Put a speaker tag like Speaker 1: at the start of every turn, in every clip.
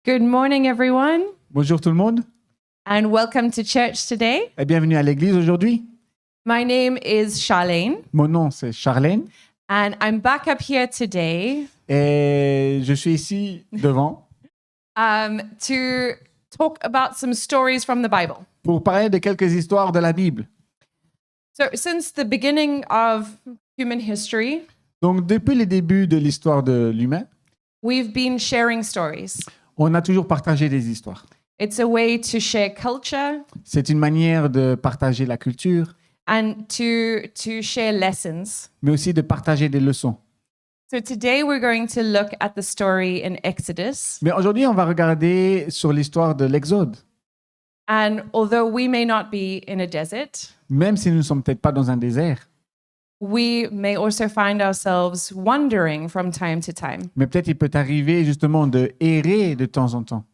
Speaker 1: Good morning, everyone,
Speaker 2: Bonjour tout le monde
Speaker 1: and welcome to church today.
Speaker 2: et bienvenue à l'église aujourd'hui.
Speaker 1: My name is Charlene,
Speaker 2: Mon nom c'est Charlène
Speaker 1: and I'm back up here today
Speaker 2: et je suis ici devant
Speaker 1: to talk about some stories from the Bible.
Speaker 2: pour parler de quelques histoires de la Bible.
Speaker 1: So, since the beginning of human history,
Speaker 2: Donc depuis le début de l'histoire de l'humain,
Speaker 1: we've been sharing stories.
Speaker 2: on a toujours partagé des histoires.
Speaker 1: It's a way to share culture
Speaker 2: C'est une manière de partager la culture,
Speaker 1: and to share lessons.
Speaker 2: mais aussi de partager des leçons.
Speaker 1: So, today we're going to look at the story in Exodus.
Speaker 2: Mais aujourd'hui, on va regarder sur l'histoire de l'Exode.
Speaker 1: And although we may not be in a desert,
Speaker 2: Même si nous ne sommes peut-être pas dans un désert,
Speaker 1: we may also find ourselves wandering from time to time.
Speaker 2: mais peut-être il peut arriver justement de errer de temps en temps.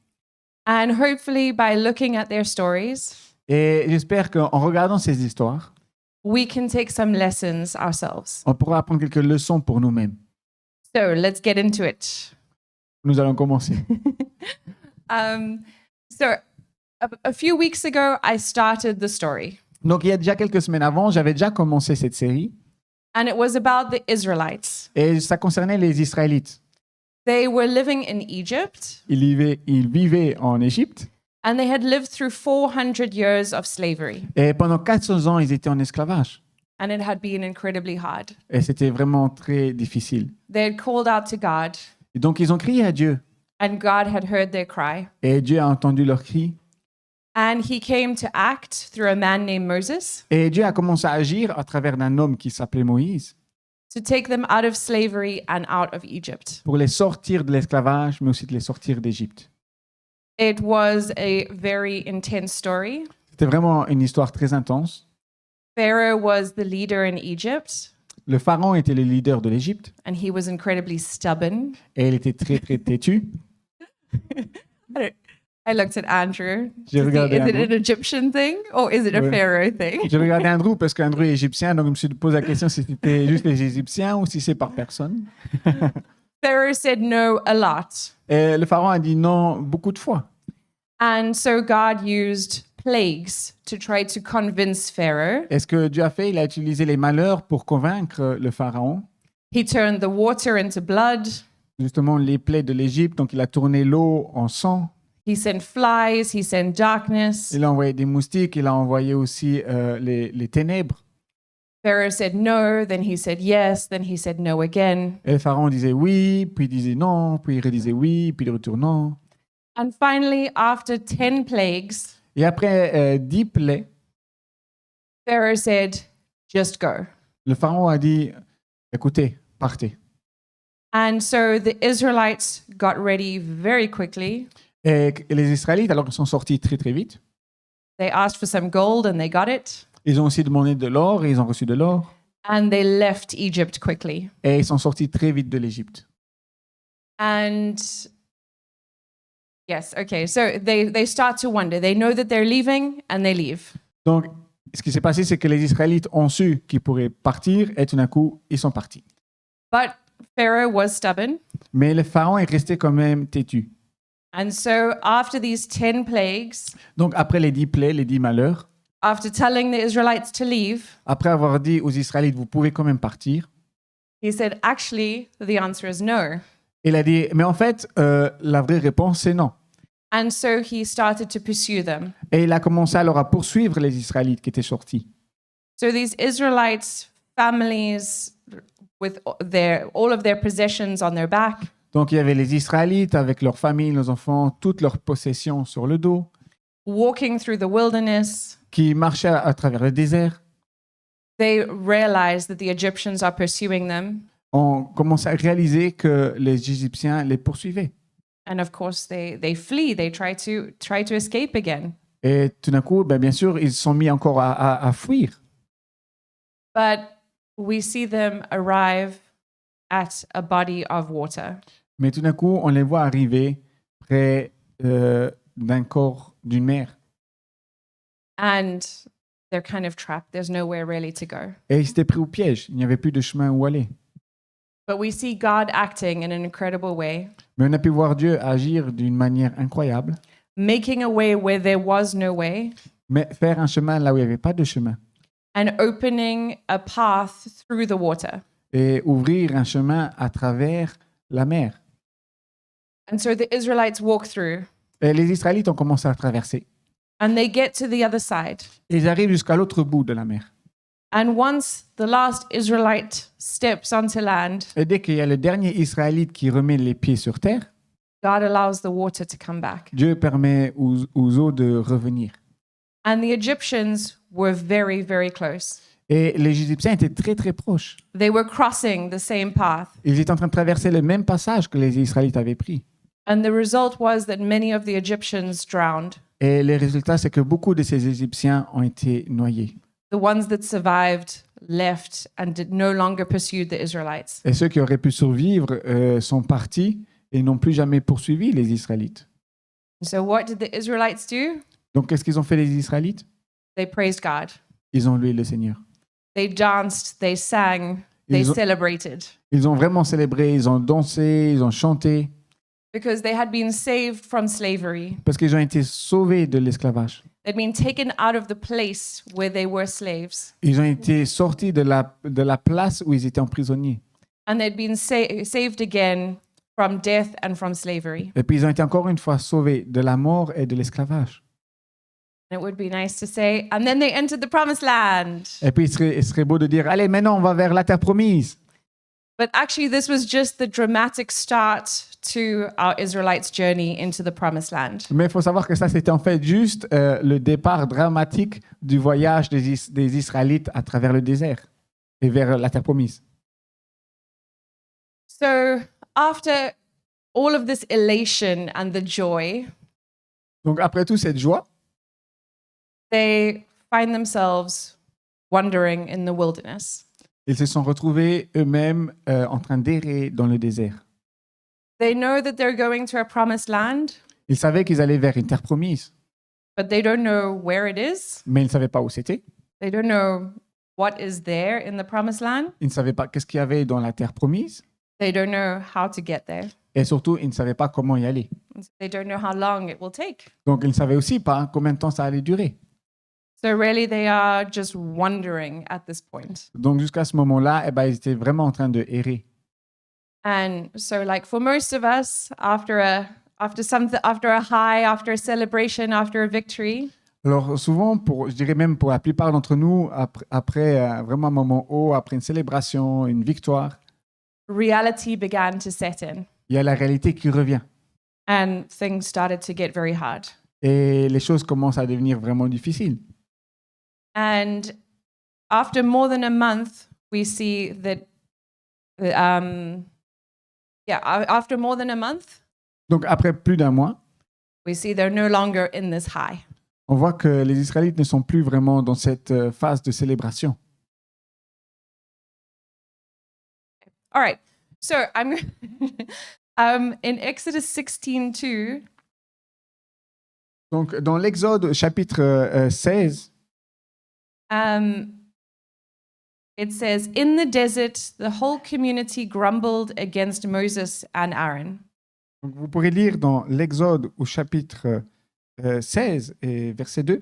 Speaker 1: And hopefully, by looking at their stories,
Speaker 2: Et j'espère qu'en regardant ces histoires,
Speaker 1: we can take some lessons ourselves.
Speaker 2: on pourra apprendre quelques leçons pour nous-mêmes.
Speaker 1: So let's get into it.
Speaker 2: Nous allons commencer.
Speaker 1: So a few weeks ago, I started the story,
Speaker 2: Donc, il y a déjà quelques semaines avant, j'avais déjà commencé cette série
Speaker 1: and it was about the Israelites.
Speaker 2: et ça concernait les Israélites.
Speaker 1: They were living in Egypt,
Speaker 2: Ils vivaient en Égypte
Speaker 1: and they had lived through 400 years of slavery,
Speaker 2: et pendant 400 ans, ils étaient en esclavage.
Speaker 1: and it had been incredibly hard.
Speaker 2: Et c'était vraiment très difficile.
Speaker 1: They had called out to God,
Speaker 2: Et donc, ils ont crié à Dieu
Speaker 1: and God had heard their cry.
Speaker 2: et Dieu a entendu leurs cris.
Speaker 1: And he came to act through a man named Moses
Speaker 2: Et Dieu a commencé à agir à travers d'un homme qui s'appelait Moïse
Speaker 1: to take them out of slavery and out of Egypt.
Speaker 2: pour les sortir de l'esclavage, mais aussi de les sortir d'Égypte.
Speaker 1: It was a very intense story.
Speaker 2: C'était vraiment une histoire très intense.
Speaker 1: Pharaoh was the leader in Egypt,
Speaker 2: Le pharaon était le leader de l'Égypte
Speaker 1: and he was incredibly stubborn.
Speaker 2: et il était très, très têtu.
Speaker 1: I looked at Andrew. to
Speaker 2: J'ai
Speaker 1: see,
Speaker 2: regardé
Speaker 1: is it
Speaker 2: Andrew.
Speaker 1: an Egyptian thing or is it a
Speaker 2: Ouais.
Speaker 1: Pharaoh thing?
Speaker 2: J'ai regardé Andrew parce qu'Andrew est égyptien, donc je me suis posé la question si c'était juste les Égyptiens ou si c'est par personne.
Speaker 1: Pharaoh said no a lot.
Speaker 2: Et le pharaon a dit non beaucoup de fois.
Speaker 1: And so God used plagues to try to convince Pharaoh.
Speaker 2: Et ce que Dieu a fait, il a utilisé les malheurs pour convaincre le pharaon.
Speaker 1: He turned the water into blood.
Speaker 2: Justement, les plaies de l'Égypte, donc il a tourné l'eau en sang.
Speaker 1: He sent flies, he sent darkness.
Speaker 2: Il a envoyé des moustiques, il a envoyé aussi les ténèbres.
Speaker 1: Pharaoh said no, then he said yes, then he said no again.
Speaker 2: Et le pharaon disait oui, puis il disait non, puis il redisait oui, puis il retourne non.
Speaker 1: And finally, after 10 plagues,
Speaker 2: Et après 10 plaies,
Speaker 1: Pharaoh said, just go.
Speaker 2: le pharaon a dit écoutez, partez.
Speaker 1: And so the Israelites got ready very quickly.
Speaker 2: Et les Israélites, alors ils sont sortis très très vite.
Speaker 1: They asked for some gold and they got it.
Speaker 2: Ils ont aussi demandé de l'or et ils ont reçu de l'or.
Speaker 1: And they left Egypt quickly.
Speaker 2: Et ils sont sortis très vite de l'Égypte.
Speaker 1: And yes, okay. So they start to wonder. They know that they're leaving and they leave.
Speaker 2: Donc, ce qui s'est passé, c'est que les Israélites ont su qu'ils pourraient partir et tout d'un coup, ils sont partis.
Speaker 1: But Pharaoh was stubborn.
Speaker 2: Mais le pharaon est resté quand même têtu.
Speaker 1: And so after these 10 plagues,
Speaker 2: Donc, après les 10 plaies, les 10 malheurs,
Speaker 1: after telling the Israelites to leave,
Speaker 2: après avoir dit aux Israélites, vous pouvez quand même partir,
Speaker 1: he said, actually, the answer is no.
Speaker 2: il a dit, mais en fait, la vraie réponse, c'est non.
Speaker 1: And so he started to pursue them.
Speaker 2: Et il a commencé alors à poursuivre les Israélites qui étaient sortis.
Speaker 1: So these Israelites, families with all of their possessions on their back,
Speaker 2: Donc, il y avait les Israélites avec leurs familles, leurs enfants, toutes leurs possessions sur le dos,
Speaker 1: walking through the wilderness,
Speaker 2: qui marchaient à travers le désert.
Speaker 1: they realized that the Egyptians are pursuing them.
Speaker 2: On commençait à réaliser que les Égyptiens les poursuivaient.
Speaker 1: And of course, they flee. They try to escape again.
Speaker 2: Et tout d'un coup, ben, bien sûr, ils se sont mis encore à fuir.
Speaker 1: But we see them arrive at a body of water.
Speaker 2: Mais tout d'un coup, on les voit arriver près d'un corps, d'une mer.
Speaker 1: And they're kind of trapped. There's nowhere really to go.
Speaker 2: Et ils s'étaient pris au piège. Il n'y avait plus de chemin où aller.
Speaker 1: But we see God acting in an incredible way,
Speaker 2: Mais on a pu voir Dieu agir d'une manière incroyable,
Speaker 1: making a way where there was no way,
Speaker 2: mais faire un chemin là où il n'y avait pas de chemin
Speaker 1: and opening a path through the water.
Speaker 2: et ouvrir un chemin à travers la mer.
Speaker 1: And so the Israelites walk through,
Speaker 2: Et les Israélites ont commencé à traverser.
Speaker 1: and they get to the other side.
Speaker 2: Et ils arrivent jusqu'à l'autre bout de la mer.
Speaker 1: And once the last Israelite steps onto land,
Speaker 2: Et dès qu'il y a le dernier Israélite qui remet les pieds sur terre,
Speaker 1: God allows the water to come back.
Speaker 2: Dieu permet aux eaux de revenir.
Speaker 1: And the Egyptians were very, very close.
Speaker 2: Et les Égyptiens étaient très très proches.
Speaker 1: They were crossing the same path.
Speaker 2: Ils étaient en train de traverser le même passage que les Israélites avaient pris.
Speaker 1: And the result was that many of the Egyptians drowned.
Speaker 2: Et le résultat, c'est que beaucoup de ces Égyptiens ont été noyés.
Speaker 1: The ones that survived left and did no longer pursued the Israelites.
Speaker 2: Et ceux qui auraient pu survivre sont partis et n'ont plus jamais poursuivi les Israélites.
Speaker 1: So what did the Israelites do?
Speaker 2: Donc, qu'est-ce qu'ils ont fait les Israélites?
Speaker 1: They praised God.
Speaker 2: Ils ont loué le Seigneur.
Speaker 1: They danced, they sang, they
Speaker 2: Ils ont-
Speaker 1: celebrated
Speaker 2: Ils ont vraiment célébré, ils ont dansé, ils ont chanté,
Speaker 1: because they had been saved from slavery.
Speaker 2: parce qu'ils ont été sauvés de l'esclavage.
Speaker 1: They'd been taken out of the place where they were slaves.
Speaker 2: Ils ont été sortis de la place où ils étaient emprisonnés.
Speaker 1: And they'd been saved again from death and from slavery.
Speaker 2: Et puis ils ont été encore une fois sauvés de la mort et de l'esclavage.
Speaker 1: And it would be nice to say, and then they entered the promised land.
Speaker 2: Et puis il serait beau de dire, allez, maintenant on va vers la terre promise.
Speaker 1: But actually, this was just the dramatic start to our Israelites' journey into the promised land.
Speaker 2: Mais il faut savoir que ça, c'était en fait juste le départ dramatique du voyage des Israélites à travers le désert et vers la terre promise.
Speaker 1: So, after all of this elation and the joy,
Speaker 2: Donc après tout cette joie,
Speaker 1: they find themselves wandering in the wilderness.
Speaker 2: ils se sont retrouvés eux-mêmes en train d'errer dans le désert.
Speaker 1: They know that they're going to a promised land,
Speaker 2: Ils savaient qu'ils allaient vers une terre promise,
Speaker 1: but they don't know where it is.
Speaker 2: mais ils ne savaient pas où c'était.
Speaker 1: They don't know what is there in the promised land.
Speaker 2: Ils ne savaient pas qu'est-ce qu'il y avait dans la terre promise.
Speaker 1: They don't know how to get there.
Speaker 2: Et surtout, ils ne savaient pas comment y aller.
Speaker 1: They don't know how long it will take.
Speaker 2: Donc, ils ne savaient aussi pas combien de temps ça allait durer.
Speaker 1: So really, they are just wandering at this point.
Speaker 2: Donc, jusqu'à ce moment-là, eh ben, ils étaient vraiment en train de errer.
Speaker 1: And so, like for most of us, after a high, after a celebration, after a victory,
Speaker 2: Alors, souvent, je dirais même pour la plupart d'entre nous, après vraiment un moment haut, après une célébration, une victoire,
Speaker 1: reality began to set in,
Speaker 2: il y a la réalité qui revient.
Speaker 1: and things started to get very hard.
Speaker 2: Et les choses commencent à devenir vraiment difficiles.
Speaker 1: And after more than a month, we see that, after more than a month,
Speaker 2: Donc, après plus d'un mois,
Speaker 1: we see they're no longer in this high.
Speaker 2: on voit que les Israélites ne sont plus vraiment dans cette phase de célébration.
Speaker 1: All right. So I'm in Exodus 16:2.
Speaker 2: Donc, dans l'Exode chapitre 16,
Speaker 1: It says, "In the desert, the whole community grumbled against Moses and Aaron."
Speaker 2: donc vous pourrez lire dans l'Exode au chapitre 16 et verset 2.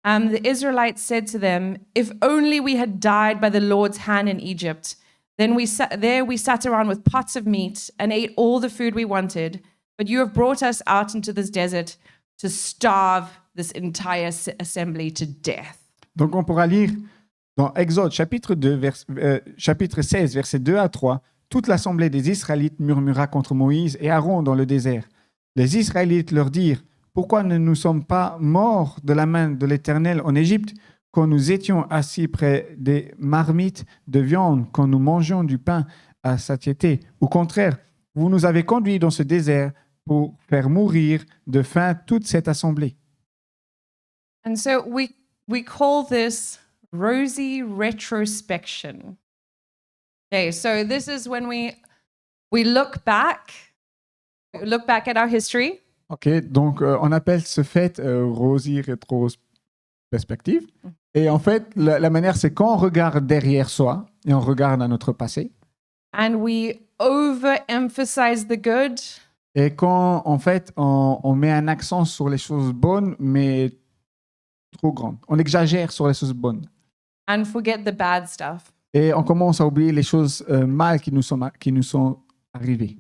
Speaker 1: The Israelites said to them, "If only we had died by the Lord's hand in Egypt. Then we sat around with pots of meat and ate all the food we wanted. But you have brought us out into this desert to starve this entire assembly to death."
Speaker 2: Donc, on pourra lire dans Exode chapitre 16, versets 2 à 3. Toute l'assemblée des Israélites murmura contre Moïse et Aaron dans le désert. Les Israélites leur dirent, « Pourquoi ne nous sommes pas morts de la main de l'Éternel en Égypte, quand nous étions assis près des marmites de viande, quand nous mangions du pain à satiété? Au contraire, vous nous avez conduits dans ce désert pour faire mourir de faim toute cette assemblée. »
Speaker 1: And so we call this rosy retrospection. Okay, so this is when we look back at our history,
Speaker 2: Ok, donc on appelle ce fait rosy rétrospective. Et en fait, la manière, c'est quand on regarde derrière soi et on regarde à notre passé,
Speaker 1: and we overemphasize the good
Speaker 2: et quand, en fait, on met un accent sur les choses bonnes, mais trop grandes. On exagère sur les choses bonnes.
Speaker 1: and forget the bad stuff.
Speaker 2: Et on commence à oublier les choses mal qui nous sont arrivées.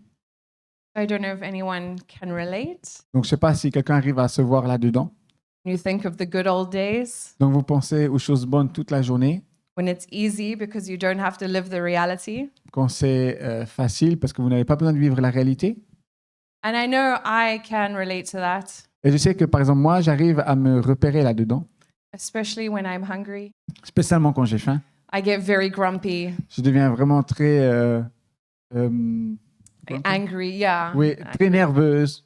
Speaker 1: I don't know if anyone can relate.
Speaker 2: Donc, je ne sais pas si quelqu'un arrive à se voir là-dedans.
Speaker 1: You think of the good old days
Speaker 2: Donc, vous pensez aux choses bonnes toute la journée,
Speaker 1: when it's easy because you don't have to live the reality.
Speaker 2: quand c'est facile parce que vous n'avez pas besoin de vivre la réalité.
Speaker 1: And I know I can relate to that,
Speaker 2: Et je sais que, par exemple, moi, j'arrive à me repérer là-dedans,
Speaker 1: especially when I'm hungry.
Speaker 2: spécialement quand j'ai faim.
Speaker 1: I get very grumpy,
Speaker 2: Je deviens vraiment très,
Speaker 1: angry, yeah.
Speaker 2: oui, très nerveuse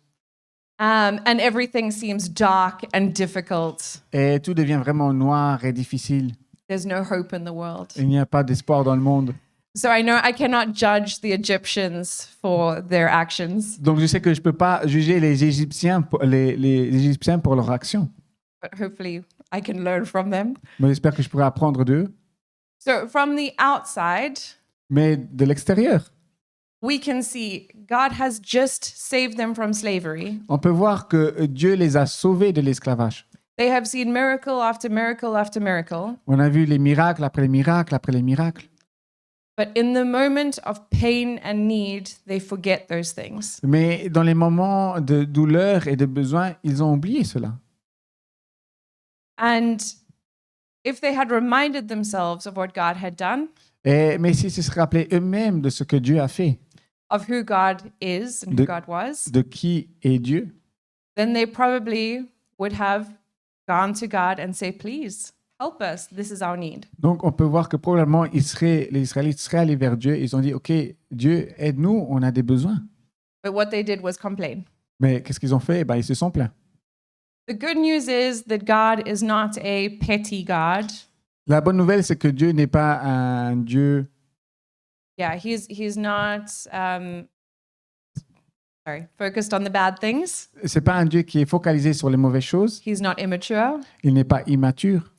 Speaker 1: And everything seems dark and difficult.
Speaker 2: et tout devient vraiment noir et difficile.
Speaker 1: There's no hope in the world.
Speaker 2: Il n'y a pas d'espoir dans le monde.
Speaker 1: So I know I cannot judge the Egyptians for their actions,
Speaker 2: Donc, je sais que je ne peux pas juger les Égyptiens, les Égyptiens pour leurs actions.
Speaker 1: but hopefully I can learn from them.
Speaker 2: Mais j'espère que je pourrai apprendre d'eux.
Speaker 1: So from the outside,
Speaker 2: Mais de l'extérieur,
Speaker 1: we can see God has just saved them from slavery.
Speaker 2: on peut voir que Dieu les a sauvés de l'esclavage.
Speaker 1: They have seen miracle after miracle after miracle.
Speaker 2: On a vu les miracles après les miracles après les miracles.
Speaker 1: But in the moment of pain and need, they forget those things.
Speaker 2: Mais dans les moments de douleur et de besoin, ils ont oublié cela.
Speaker 1: And if they had reminded themselves of what God had done,
Speaker 2: Mais s'ils se rappelaient eux-mêmes de ce que Dieu a fait,
Speaker 1: of who God is and who
Speaker 2: De-
Speaker 1: God was,
Speaker 2: de qui est Dieu,
Speaker 1: then they probably would have gone to God and say, please help us. This is our need.
Speaker 2: donc on peut voir que probablement les Israélites seraient allés vers Dieu et ils ont dit, OK, Dieu, aide-nous, on a des besoins.
Speaker 1: But what they did was complain.
Speaker 2: Mais qu'est-ce qu'ils ont fait? Ils se sont plaints.
Speaker 1: The good news is that God is not a petty God.
Speaker 2: La bonne nouvelle, c'est que Dieu n'est pas un Dieu,
Speaker 1: Yeah, he's not focused on the bad things.
Speaker 2: c'est pas un Dieu qui est focalisé sur les mauvaises choses.
Speaker 1: He's not immature.
Speaker 2: Il n'est pas immature.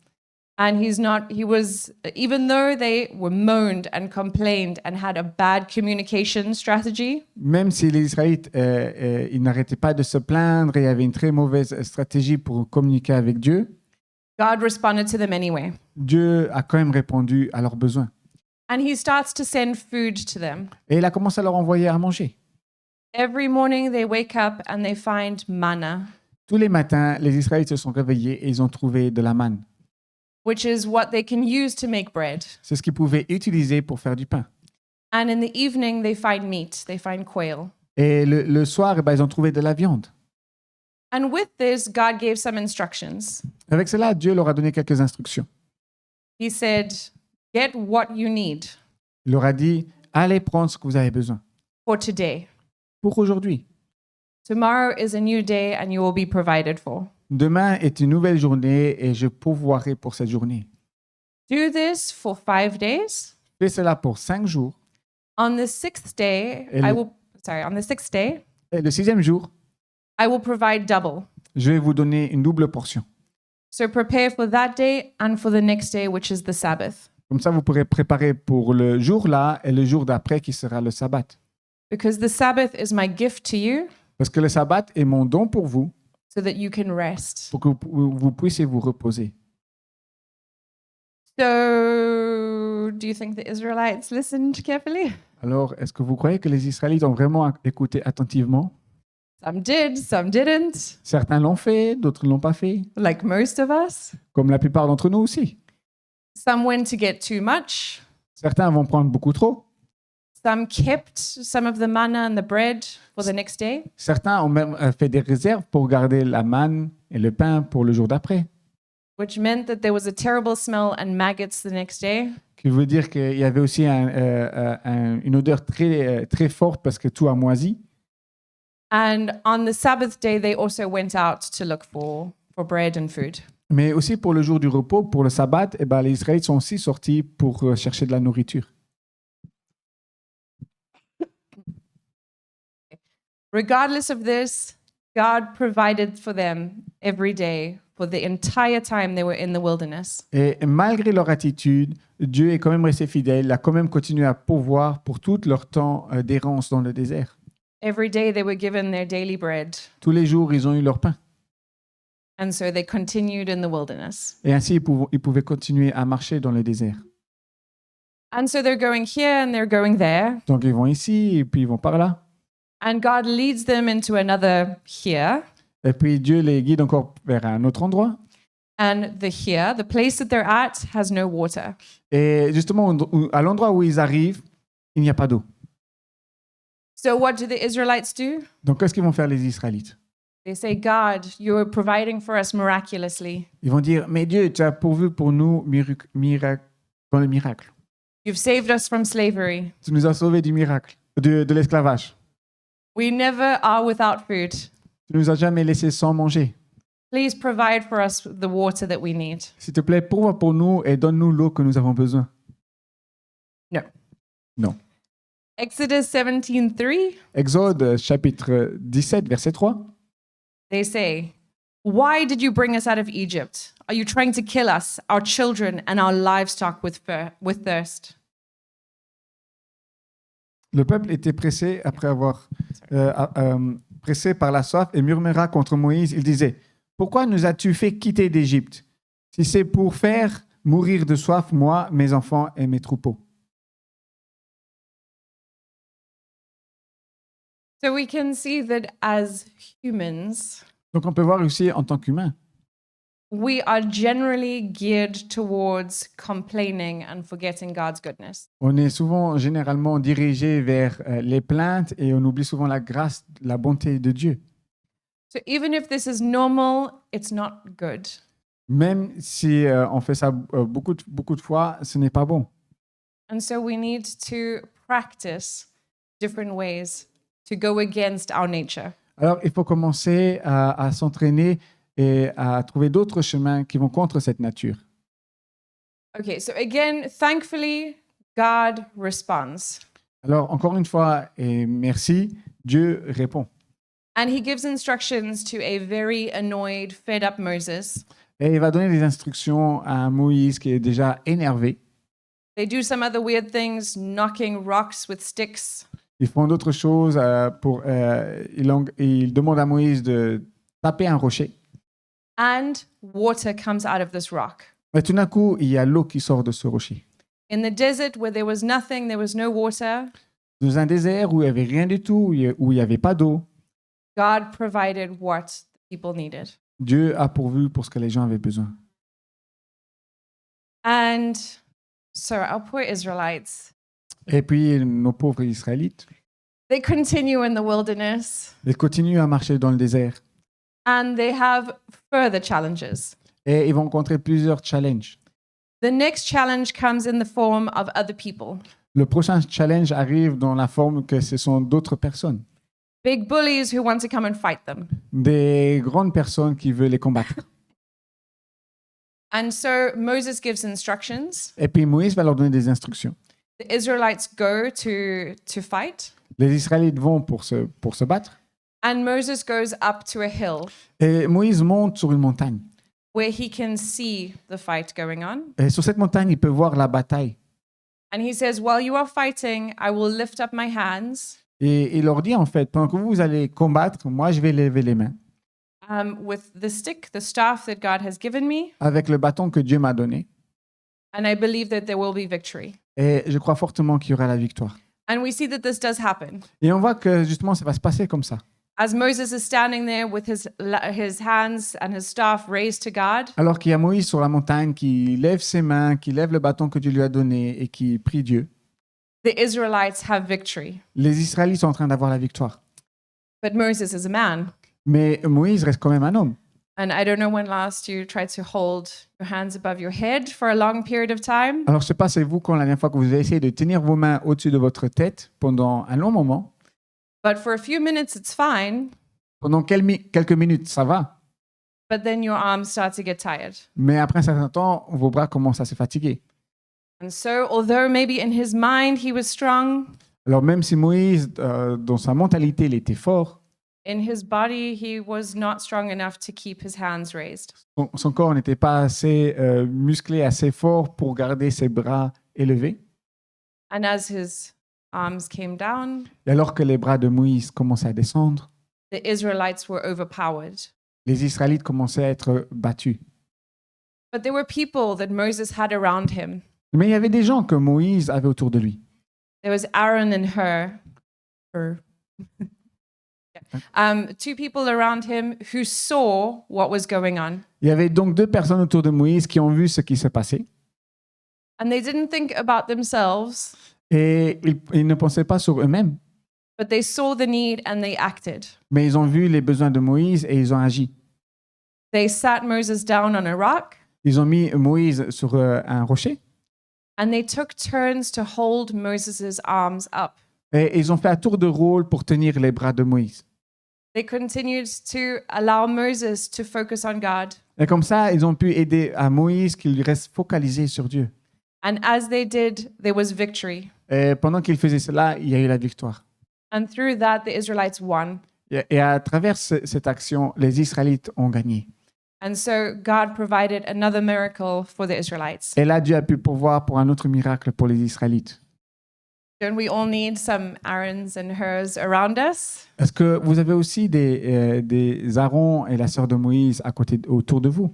Speaker 1: And he was, even though they were moaned and complained and had a bad communication strategy,
Speaker 2: Même si les Israélites, ils n'arrêtaient pas de se plaindre et il y avait une très mauvaise stratégie pour communiquer avec Dieu,
Speaker 1: God responded to them anyway.
Speaker 2: Dieu a quand même répondu à leurs besoins.
Speaker 1: And he starts to send food to them.
Speaker 2: Et il a commencé à leur envoyer à manger.
Speaker 1: Every morning they wake up and they find manna,
Speaker 2: Tous les matins, les Israélites se sont réveillés et ils ont trouvé de la manne.
Speaker 1: which is what they can use to make bread.
Speaker 2: C'est ce qu'ils pouvaient utiliser pour faire du pain.
Speaker 1: And in the evening they find meat, they find quail.
Speaker 2: Et le soir, ils ont trouvé de la viande.
Speaker 1: And with this, God gave some instructions.
Speaker 2: Avec cela, Dieu leur a donné quelques instructions.
Speaker 1: He said, get what you need
Speaker 2: Il leur a dit, allez prendre ce que vous avez besoin
Speaker 1: for today.
Speaker 2: pour aujourd'hui.
Speaker 1: Tomorrow is a new day and you will be provided for.
Speaker 2: Demain est une nouvelle journée et je pourvoirai pour cette journée.
Speaker 1: Do this for 5 days.
Speaker 2: Fais cela pour 5 jours.
Speaker 1: On the sixth day,
Speaker 2: Et le-
Speaker 1: on the sixth day,
Speaker 2: Et le 6e jour,
Speaker 1: I will provide double.
Speaker 2: je vais vous donner une double portion.
Speaker 1: So prepare for that day and for the next day, which is the Sabbath.
Speaker 2: Comme ça, vous pourrez préparer pour le jour là et le jour d'après qui sera le sabbat.
Speaker 1: Because the Sabbath is my gift to you
Speaker 2: Parce que le sabbat est mon don pour vous,
Speaker 1: so that you can rest.
Speaker 2: pour que vous puissiez vous reposer.
Speaker 1: So, do you think the Israelites listened carefully?
Speaker 2: Alors, est-ce que vous croyez que les Israélites ont vraiment écouté attentivement?
Speaker 1: Some did, some didn't,
Speaker 2: Certains l'ont fait, d'autres ne l'ont pas fait,
Speaker 1: like most of us.
Speaker 2: comme la plupart d'entre nous aussi.
Speaker 1: Some went to get too much.
Speaker 2: Certains vont prendre beaucoup trop.
Speaker 1: Some kept some of the manna and the bread for the next day.
Speaker 2: Certains ont même fait des réserves pour garder la manne et le pain pour le jour d'après.
Speaker 1: Which meant that there was a terrible smell and maggots the next day.
Speaker 2: Qui veut dire qu'il y avait aussi une odeur très, très forte parce que tout a moisi.
Speaker 1: And on the Sabbath day, they also went out to look for bread and food.
Speaker 2: Mais aussi pour le jour du repos, pour le sabbat, les Israélites sont aussi sortis pour chercher de la nourriture.
Speaker 1: Regardless of this, God provided for them every day for the entire time they were in the wilderness.
Speaker 2: Et malgré leur attitude, Dieu est quand même resté fidèle, il a quand même continué à pourvoir pour tout leur temps d'errance dans le désert.
Speaker 1: Every day they were given their daily bread,
Speaker 2: Tous les jours, ils ont eu leur pain.
Speaker 1: and so they continued in the wilderness.
Speaker 2: Et ainsi, ils pouvaient continuer à marcher dans le désert.
Speaker 1: And so they're going here and they're going there,
Speaker 2: Donc, ils vont ici et puis ils vont par là.
Speaker 1: and God leads them into another here.
Speaker 2: Et puis, Dieu les guide encore vers un autre endroit.
Speaker 1: And the place that they're at, has no water.
Speaker 2: Et justement, à l'endroit où ils arrivent, il n'y a pas d'eau.
Speaker 1: So what do the Israelites do?
Speaker 2: Donc, qu'est-ce qu'ils vont faire les Israélites?
Speaker 1: They say, God, you're providing for us miraculously.
Speaker 2: Ils vont dire, mais Dieu, tu as pourvu pour nous dans le miracle.
Speaker 1: You've saved us from slavery.
Speaker 2: Tu nous as sauvés du miracle, de l'esclavage.
Speaker 1: We never are without food.
Speaker 2: Tu nous as jamais laissés sans manger.
Speaker 1: Please provide for us the water that we need.
Speaker 2: S'il te plaît, pourvois pour nous et donne-nous l'eau que nous avons besoin.
Speaker 1: No.
Speaker 2: Non.
Speaker 1: Exodus 17:3,
Speaker 2: Exode chapitre 17, verset 3.
Speaker 1: they say, why did you bring us out of Egypt? Are you trying to kill us, our children, and our livestock with thirst?
Speaker 2: Le peuple était pressé après avoir pressé par la soif et murmura contre Moïse. Il disait, pourquoi nous as-tu fait quitter d'Égypte, si c'est pour faire mourir de soif, moi, mes enfants et mes troupeaux?
Speaker 1: So we can see that as humans,
Speaker 2: Donc on peut voir aussi en tant qu'humain,
Speaker 1: we are generally geared towards complaining and forgetting God's goodness.
Speaker 2: on est souvent généralement dirigé vers les plaintes et on oublie souvent la grâce, la bonté de Dieu.
Speaker 1: So even if this is normal, it's not good.
Speaker 2: Même si on fait ça beaucoup de fois, ce n'est pas bon.
Speaker 1: And so we need to practice different ways to go against our nature.
Speaker 2: Alors il faut commencer à s'entraîner et à trouver d'autres chemins qui vont contre cette nature.
Speaker 1: Okay, so again, thankfully, God responds.
Speaker 2: Alors encore une fois, et merci, Dieu répond.
Speaker 1: And he gives instructions to a very annoyed, fed up Moses.
Speaker 2: Et il va donner des instructions à Moïse qui est déjà énervé.
Speaker 1: They do some other weird things, knocking rocks with sticks.
Speaker 2: Ils font d'autres choses. Ils demandent à Moïse de taper un rocher.
Speaker 1: And water comes out of this rock.
Speaker 2: Et tout d'un coup, il y a l'eau qui sort de ce rocher.
Speaker 1: In the desert where there was nothing, there was no water,
Speaker 2: Dans un désert où il n'y avait rien du tout, où il n'y avait pas d'eau,
Speaker 1: God provided what the people needed.
Speaker 2: Dieu a pourvu pour ce que les gens avaient besoin.
Speaker 1: And so our poor Israelites,
Speaker 2: Et puis, nos pauvres Israélites,
Speaker 1: they continue in the wilderness
Speaker 2: ils continuent à marcher dans le désert.
Speaker 1: and they have further challenges.
Speaker 2: Et ils vont rencontrer plusieurs challenges.
Speaker 1: The next challenge comes in the form of other people.
Speaker 2: Le prochain challenge arrive dans la forme que ce sont d'autres personnes.
Speaker 1: Big bullies who want to come and fight them.
Speaker 2: Des grandes personnes qui veulent les combattre.
Speaker 1: And so Moses gives instructions.
Speaker 2: Et puis Moïse va leur donner des instructions.
Speaker 1: The Israelites go to fight.
Speaker 2: Les Israélites vont pour se battre.
Speaker 1: And Moses goes up to a hill
Speaker 2: Et Moïse monte sur une montagne.
Speaker 1: where he can see the fight going on.
Speaker 2: Et sur cette montagne, il peut voir la bataille.
Speaker 1: And he says, while you are fighting, I will lift up my hands
Speaker 2: Et il leur dit en fait, pendant que vous allez combattre, moi je vais lever les mains
Speaker 1: with the stick, the staff that God has given me,
Speaker 2: avec le bâton que Dieu m'a donné.
Speaker 1: and I believe that there will be victory.
Speaker 2: Et je crois fortement qu'il y aura la victoire.
Speaker 1: And we see that this does happen.
Speaker 2: Et on voit que justement ça va se passer comme ça.
Speaker 1: As Moses is standing there with his hands and his staff raised to God,
Speaker 2: Alors qu'il y a Moïse sur la montagne qui lève ses mains, qui lève le bâton que Dieu lui a donné et qui prie Dieu.
Speaker 1: the Israelites have victory.
Speaker 2: Les Israélites sont en train d'avoir la victoire.
Speaker 1: But Moses is a man.
Speaker 2: Mais Moïse reste quand même un homme.
Speaker 1: And I don't know when last you tried to hold your hands above your head for a long period of time.
Speaker 2: Alors je ne sais pas, c'est vous quand la dernière fois que vous avez essayé de tenir vos mains au-dessus de votre tête pendant un long moment.
Speaker 1: But for a few minutes, it's fine.
Speaker 2: Pendant quelques minutes, ça va.
Speaker 1: But then your arms start to get tired.
Speaker 2: Mais après un certain temps, vos bras commencent à se fatiguer.
Speaker 1: And so, although maybe in his mind he was strong,
Speaker 2: Alors même si Moïse, dans sa mentalité, il était fort,
Speaker 1: In his body, he was not strong enough to keep his hands raised.
Speaker 2: Son corps n'était pas assez musclé, assez fort pour garder ses bras élevés.
Speaker 1: And as his arms came down,
Speaker 2: Et alors que les bras de Moïse commençaient à descendre,
Speaker 1: the Israelites were overpowered.
Speaker 2: les Israélites commençaient à être battus.
Speaker 1: But there were people that Moses had around him.
Speaker 2: Mais il y avait des gens que Moïse avait autour de lui.
Speaker 1: There was Aaron and Hur. Two people around him who saw what was going on.
Speaker 2: Il y avait donc deux personnes autour de Moïse qui ont vu ce qui se passait.
Speaker 1: And they didn't think about themselves,
Speaker 2: Et ils ne pensaient pas sur eux-mêmes,
Speaker 1: but they saw the need and they acted.
Speaker 2: mais ils ont vu les besoins de Moïse et ils ont agi.
Speaker 1: They sat Moses down on a rock
Speaker 2: Ils ont mis Moïse sur un rocher
Speaker 1: and they took turns to hold Moses' arms up.
Speaker 2: et ils ont fait un tour de rôle pour tenir les bras de Moïse.
Speaker 1: They continued to allow Moses to focus on God.
Speaker 2: Et comme ça, ils ont pu aider à Moïse qu'il reste focalisé sur Dieu.
Speaker 1: And as they did, there was victory.
Speaker 2: Et pendant qu'il faisait cela, il y a eu la victoire.
Speaker 1: And through that, the Israelites won.
Speaker 2: Et à travers cette action, les Israélites ont gagné.
Speaker 1: And so God provided another miracle for the Israelites.
Speaker 2: Et là, Dieu a pu pourvoir pour un autre miracle pour les Israélites.
Speaker 1: Don't we all need some Aarons and Hurs around us?
Speaker 2: Est-ce que vous avez aussi des Aaron et la sœur de Moïse autour de vous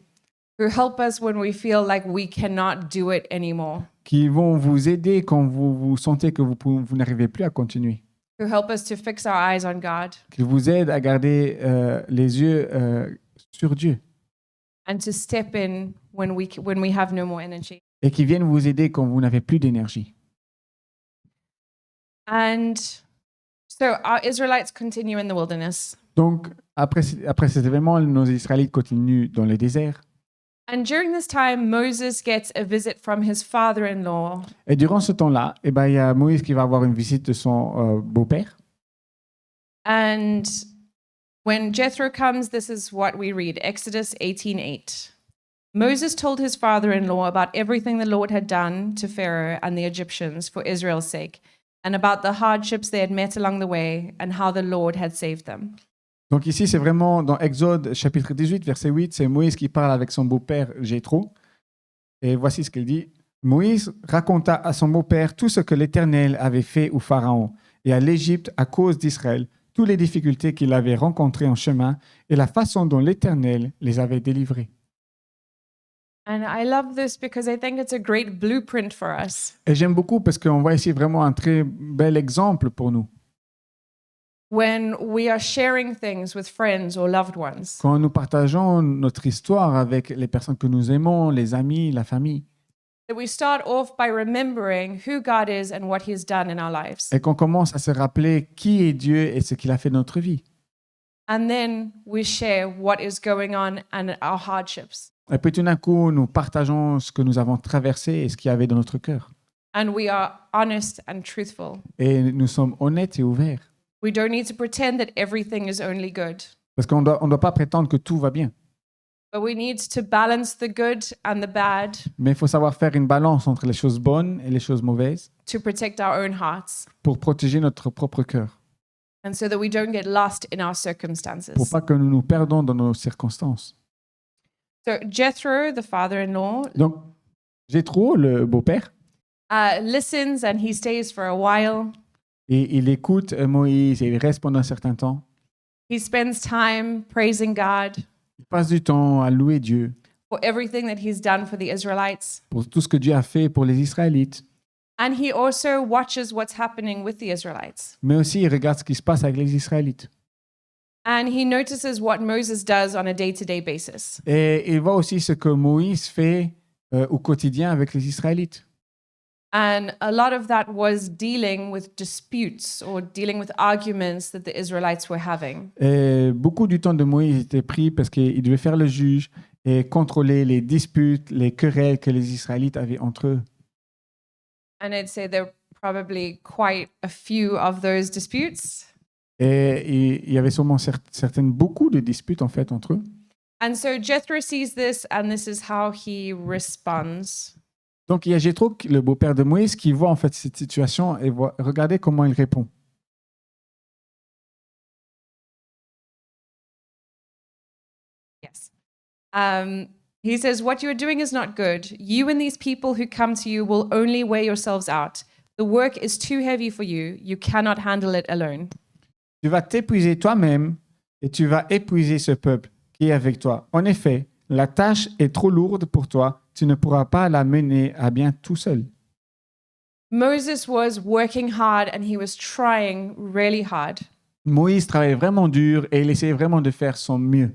Speaker 1: Who help us when we feel like we cannot do it anymore?
Speaker 2: qui vont vous aider quand vous sentez que vous n'arrivez plus à continuer,
Speaker 1: Who help us to fix our eyes on God
Speaker 2: qui vous aident à garder les yeux sur Dieu
Speaker 1: and to step in when we have no more energy.
Speaker 2: et qui viennent vous aider quand vous n'avez plus d'énergie.
Speaker 1: And so our Israelites continue in the wilderness.
Speaker 2: Donc, après cet événement, nos Israélites continuent dans le désert.
Speaker 1: And during this time, Moses gets a visit from his father-in-law.
Speaker 2: Et durant ce temps-là, il y a Moïse qui va avoir une visite de son beau-père.
Speaker 1: And when Jethro comes, this is what we read, Exodus 18:8. Moses told his father-in-law about everything the Lord had done to Pharaoh and the Egyptians for Israel's sake, and about the hardships they had met along the way, and how the Lord had saved them.
Speaker 2: Donc ici, c'est vraiment dans Exode chapitre 18, verset 8, c'est Moïse qui parle avec son beau-père Jéthro. Et voici ce qu'il dit. Moïse raconta à son beau-père tout ce que l'Éternel avait fait au Pharaon et à l'Égypte à cause d'Israël, toutes les difficultés qu'il avait rencontrées en chemin et la façon dont l'Éternel les avait délivrés.
Speaker 1: And I love this because I think it's a great blueprint for us.
Speaker 2: Et j'aime beaucoup parce qu'on voit ici vraiment un très bel exemple pour nous.
Speaker 1: When we are sharing things with friends or loved ones,
Speaker 2: Quand nous partageons notre histoire avec les personnes que nous aimons, les amis, la famille,
Speaker 1: that we start off by remembering who God is and what He's done in our lives.
Speaker 2: et qu'on commence à se rappeler qui est Dieu et ce qu'il a fait dans notre vie.
Speaker 1: And then we share what is going on and our hardships.
Speaker 2: Et puis tout d'un coup, nous partageons ce que nous avons traversé et ce qu'il y avait dans notre cœur.
Speaker 1: And we are honest and truthful.
Speaker 2: Et nous sommes honnêtes et ouverts.
Speaker 1: We don't need to pretend that everything is only good,
Speaker 2: Parce qu'on on doit pas prétendre que tout va bien.
Speaker 1: but we need to balance the good and the bad
Speaker 2: Mais il faut savoir faire une balance entre les choses bonnes et les choses mauvaises
Speaker 1: to protect our own hearts
Speaker 2: pour protéger notre propre cœur.
Speaker 1: and so that we don't get lost in our
Speaker 2: Pour
Speaker 1: circumstances.
Speaker 2: pas que nous nous perdons dans nos circonstances.
Speaker 1: So Jethro, the father-in-law,
Speaker 2: Donc, Jéthro, le beau-père,
Speaker 1: listens and he stays for a while.
Speaker 2: et il écoute Moïse et il reste pendant un certain temps.
Speaker 1: He spends time praising God
Speaker 2: Il passe du temps à louer Dieu
Speaker 1: for everything that he's done for the Israelites.
Speaker 2: pour tout ce que Dieu a fait pour les Israélites.
Speaker 1: And he also watches what's happening with the Israelites.
Speaker 2: Mais aussi, il regarde ce qui se passe avec les Israélites.
Speaker 1: And he notices what Moses does on a day-to-day basis.
Speaker 2: Et il voit aussi ce que Moïse fait au quotidien avec les Israélites.
Speaker 1: And a lot of that was dealing with disputes or dealing with arguments that the Israelites were having.
Speaker 2: Et beaucoup du temps de Moïse était pris parce qu'il devait faire le juge et contrôler les disputes, les querelles que les Israélites avaient entre eux.
Speaker 1: And I'd say there were probably quite a few of those disputes.
Speaker 2: Et il y avait sûrement beaucoup de disputes en fait entre eux.
Speaker 1: And so Jethro sees this, and this is how he responds.
Speaker 2: Donc il y a Jéthro, le beau-père de Moïse, qui voit en fait cette situation et regardez comment il répond.
Speaker 1: He says, "What you are doing is not good. You and these people who come to you will only wear yourselves out. The work is too heavy for you. You cannot handle it alone."
Speaker 2: Tu vas t'épuiser toi-même et tu vas épuiser ce peuple qui est avec toi. En effet, la tâche est trop lourde pour toi. Tu ne pourras pas la mener à bien tout seul.
Speaker 1: Moses was working hard and he was trying really hard.
Speaker 2: Moïse travaillait vraiment dur et il essayait vraiment de faire son mieux.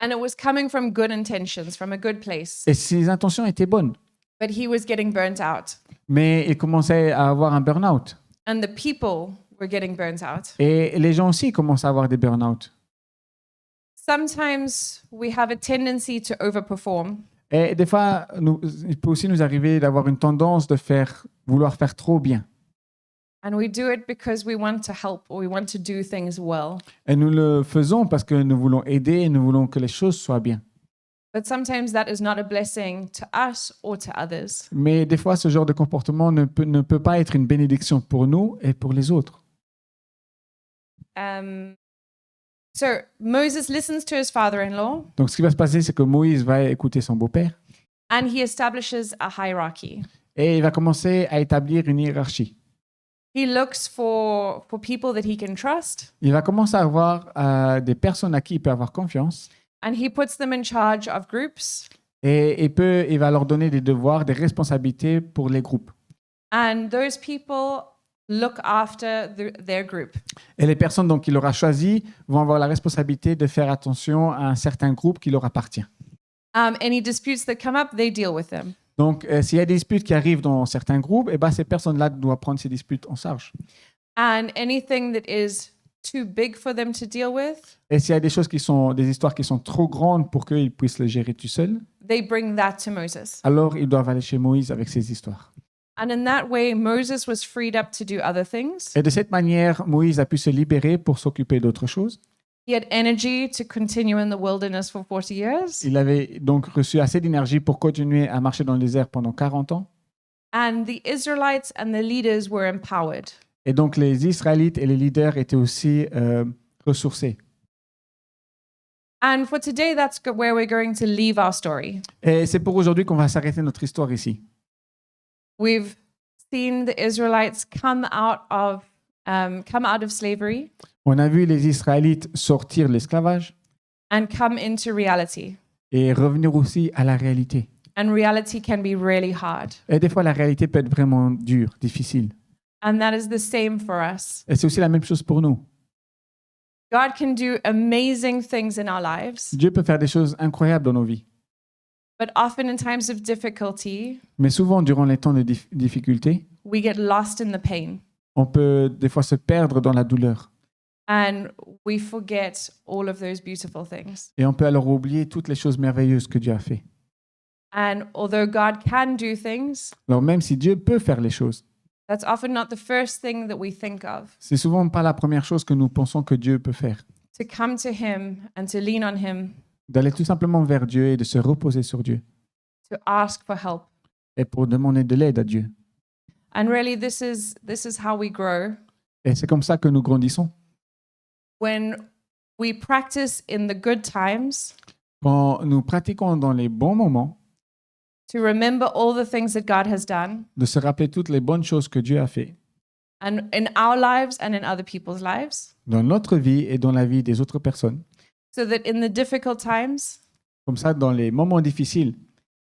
Speaker 1: And it was coming from good intentions, from a good place.
Speaker 2: Et ses intentions étaient bonnes,
Speaker 1: But he was getting burnt out.
Speaker 2: mais il commençait à avoir un burn-out.
Speaker 1: And the people were getting burnt out.
Speaker 2: Et les gens aussi commencent à avoir des burn-out.
Speaker 1: Sometimes we have a tendency to overperform.
Speaker 2: Et des fois, il peut aussi nous arriver d'avoir une tendance de vouloir faire trop bien.
Speaker 1: And we do it because we want to help or we want to do things well.
Speaker 2: Et nous le faisons parce que nous voulons aider et nous voulons que les choses soient bien.
Speaker 1: But sometimes that is not a blessing to us or to others.
Speaker 2: Mais des fois, ce genre de comportement ne peut pas être une bénédiction pour nous et pour les autres.
Speaker 1: So Moses listens to his father-in-law
Speaker 2: Donc, ce qui va se passer, c'est que Moïse va écouter son beau-père
Speaker 1: and he establishes a hierarchy.
Speaker 2: et il va commencer à établir une hiérarchie.
Speaker 1: He looks for people that he can trust
Speaker 2: Il va commencer à avoir des personnes à qui il peut avoir confiance
Speaker 1: and he puts them in charge of groups.
Speaker 2: et il va leur donner des devoirs, des responsabilités pour les groupes.
Speaker 1: And those people look after their group.
Speaker 2: Et les personnes donc, qu'il aura choisies vont avoir la responsabilité de faire attention à un certain groupe qui leur appartient.
Speaker 1: Any disputes that come up, they deal with them.
Speaker 2: Donc, s'il y a des disputes qui arrivent dans certains groupes, eh ben, ces personnes-là doivent prendre ces disputes en charge.
Speaker 1: And anything that is too big for them to deal with,
Speaker 2: Et s'il y a des histoires qui sont trop grandes pour qu'ils puissent les gérer tout seuls,
Speaker 1: they bring that to Moses.
Speaker 2: alors ils doivent aller chez Moïse avec ces histoires.
Speaker 1: And in that way, Moses was freed up to do other things.
Speaker 2: Et de cette manière, Moïse a pu se libérer pour s'occuper d'autres choses.
Speaker 1: He had energy to continue in the wilderness for 40 years.
Speaker 2: Il avait donc reçu assez d'énergie pour continuer à marcher dans le désert pendant 40 ans.
Speaker 1: And the Israelites and the leaders were empowered.
Speaker 2: Et donc les Israélites et les leaders étaient aussi ressourcés.
Speaker 1: And for today, that's where we're going to leave our story.
Speaker 2: Et c'est pour aujourd'hui qu'on va s'arrêter notre histoire ici.
Speaker 1: We've seen the Israelites come out of slavery
Speaker 2: On a vu les Israélites sortir de l'esclavage
Speaker 1: and come into reality.
Speaker 2: et revenir aussi à la réalité.
Speaker 1: And reality can be really hard.
Speaker 2: Et des fois, la réalité peut être vraiment dure, difficile.
Speaker 1: And that is the same for us.
Speaker 2: Et c'est aussi la même chose pour nous.
Speaker 1: God can do amazing things in our lives,
Speaker 2: Dieu peut faire des choses incroyables dans nos vies.
Speaker 1: but often in times of difficulty,
Speaker 2: Mais souvent, durant les temps de difficulté,
Speaker 1: we get lost in the pain
Speaker 2: on peut des fois se perdre dans la douleur.
Speaker 1: and we forget all of those beautiful things.
Speaker 2: Et on peut alors oublier toutes les choses merveilleuses que Dieu a fait.
Speaker 1: And although God can do things,
Speaker 2: Alors même si Dieu peut faire les choses,
Speaker 1: that's often not the first thing that we think of.
Speaker 2: c'est souvent pas la première chose que nous pensons que Dieu peut faire.
Speaker 1: To come to Him and to lean on Him,
Speaker 2: D'aller tout simplement vers Dieu et de se reposer sur Dieu.
Speaker 1: to ask for help.
Speaker 2: Et pour demander de l'aide à Dieu.
Speaker 1: And really, this is how we grow.
Speaker 2: Et c'est comme ça que nous grandissons.
Speaker 1: When we practice in the good times
Speaker 2: Quand nous pratiquons dans les bons moments,
Speaker 1: to remember all the things that God has done,
Speaker 2: de se rappeler toutes les bonnes choses que Dieu a fait
Speaker 1: and in our lives and in other people's lives,
Speaker 2: dans notre vie et dans la vie des autres personnes.
Speaker 1: so that in the difficult times,
Speaker 2: Comme ça, dans les moments difficiles,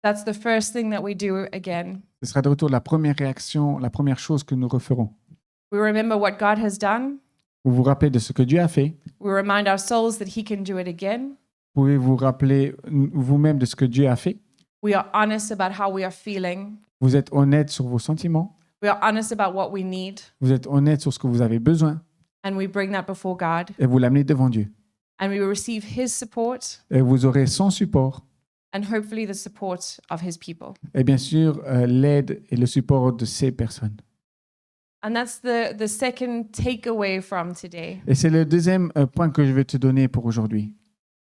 Speaker 1: that's the first thing that we do again.
Speaker 2: ce sera de retour la première réaction, la première chose que nous referons.
Speaker 1: We remember what God has done.
Speaker 2: Vous vous rappelez de ce que Dieu a fait.
Speaker 1: We remind our souls that He can do it again.
Speaker 2: Vous pouvez vous rappeler vous-même de ce que Dieu a fait.
Speaker 1: We are honest about how we are feeling.
Speaker 2: Vous êtes honnête sur vos sentiments.
Speaker 1: We are honest about what we need.
Speaker 2: Vous êtes honnête sur ce que vous avez besoin.
Speaker 1: And we bring that before God.
Speaker 2: Et vous l'amenez devant Dieu.
Speaker 1: And we receive His support
Speaker 2: Et vous aurez son support.
Speaker 1: and hopefully the support of His people.
Speaker 2: Et bien sûr, l'aide et le support de ces personnes.
Speaker 1: And that's the second takeaway from today,
Speaker 2: Et c'est le deuxième point que je vais te donner pour aujourd'hui.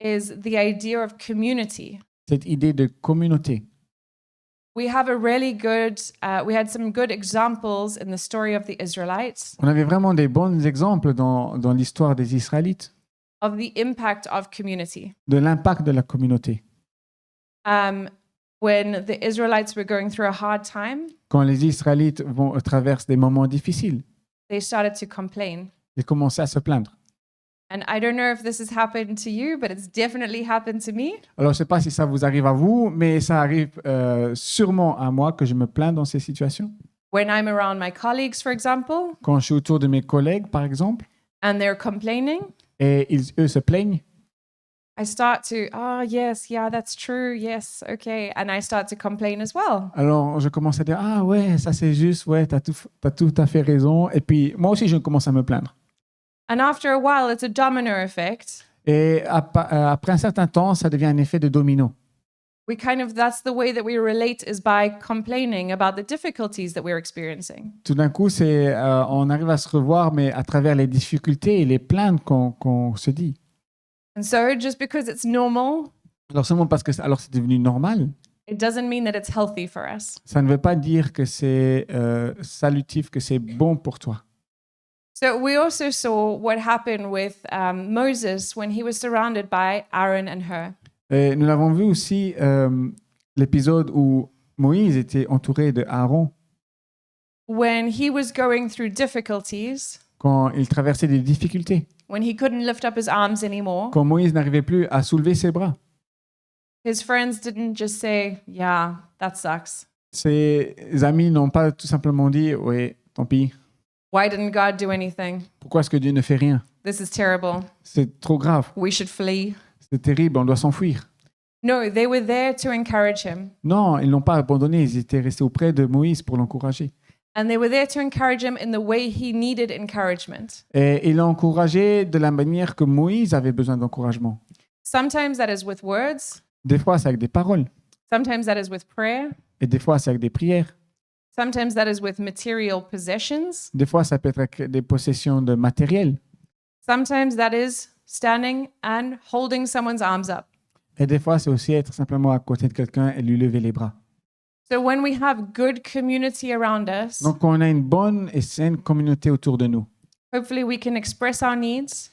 Speaker 1: is the idea of community.
Speaker 2: Cette idée de communauté.
Speaker 1: We have a really good, we had some good examples in the story of the Israelites
Speaker 2: On avait vraiment des bons exemples dans l'histoire des Israélites
Speaker 1: of the impact of community.
Speaker 2: de l'impact de la communauté.
Speaker 1: when the Israelites were going through a hard time,
Speaker 2: Quand les Israélites traversent des moments difficiles,
Speaker 1: they started to complain.
Speaker 2: ils commençaient à se plaindre.
Speaker 1: And I don't know if this has happened to you, but it's definitely happened to me.
Speaker 2: Alors, je ne sais pas si ça vous arrive à vous, mais ça arrive sûrement à moi que je me plains dans ces situations.
Speaker 1: When I'm around my colleagues, for example,
Speaker 2: Quand je suis autour de mes collègues, par exemple,
Speaker 1: and they're complaining,
Speaker 2: et eux se plaignent,
Speaker 1: I start to, oh, yes, yeah, that's true. Yes, okay. And I start to complain as well.
Speaker 2: alors je commence à dire « Ah ouais, ça c'est juste, ouais, t'as tout à fait raison. » Et puis, moi aussi, je commence à me plaindre.
Speaker 1: And after a while, it's a domino effect.
Speaker 2: Et après un certain temps, ça devient un effet de domino.
Speaker 1: That's the way that we relate is by complaining about the difficulties that we're experiencing.
Speaker 2: Tout d'un coup, on arrive à se revoir, mais à travers les difficultés et les plaintes qu'on se dit.
Speaker 1: And so just because it's normal,
Speaker 2: Alors seulement parce que c'est devenu normal,
Speaker 1: it doesn't mean that it's healthy for us.
Speaker 2: ça ne veut pas dire que c'est salutif, que c'est bon pour toi.
Speaker 1: So we also saw what happened with Moses when he was surrounded by Aaron and Hur.
Speaker 2: Et nous l'avons vu aussi, l'épisode où Moïse était entouré de Aaron,
Speaker 1: When he was going through difficulties,
Speaker 2: quand il traversait des difficultés,
Speaker 1: when he couldn't lift up his arms anymore,
Speaker 2: quand Moïse n'arrivait plus à soulever ses bras.
Speaker 1: his friends didn't just say, yeah, that sucks.
Speaker 2: Ses amis n'ont pas tout simplement dit « Oui, tant pis,
Speaker 1: Why didn't God do anything?
Speaker 2: pourquoi est-ce que Dieu ne fait rien?
Speaker 1: This is terrible.
Speaker 2: C'est trop grave,
Speaker 1: We should flee.
Speaker 2: c'est terrible, on doit s'enfuir. »
Speaker 1: No, they were there to encourage him.
Speaker 2: Non, ils ne l'ont pas abandonné, ils étaient restés auprès de Moïse pour l'encourager.
Speaker 1: And they were there to encourage him in the way he needed encouragement.
Speaker 2: Et ils l'ont encouragé de la manière que Moïse avait besoin d'encouragement.
Speaker 1: Sometimes that is with words.
Speaker 2: Des fois, c'est avec des paroles,
Speaker 1: Sometimes that is with prayer.
Speaker 2: et des fois, c'est avec des prières.
Speaker 1: Sometimes that is with material possessions.
Speaker 2: Des fois, ça peut être avec des possessions de matériel.
Speaker 1: Sometimes that is standing and holding someone's arms up.
Speaker 2: Et des fois, c'est aussi être simplement à côté de quelqu'un et lui lever les bras.
Speaker 1: So when we have good community around us,
Speaker 2: Donc, quand on a une bonne et saine communauté autour de nous,
Speaker 1: hopefully we can express our needs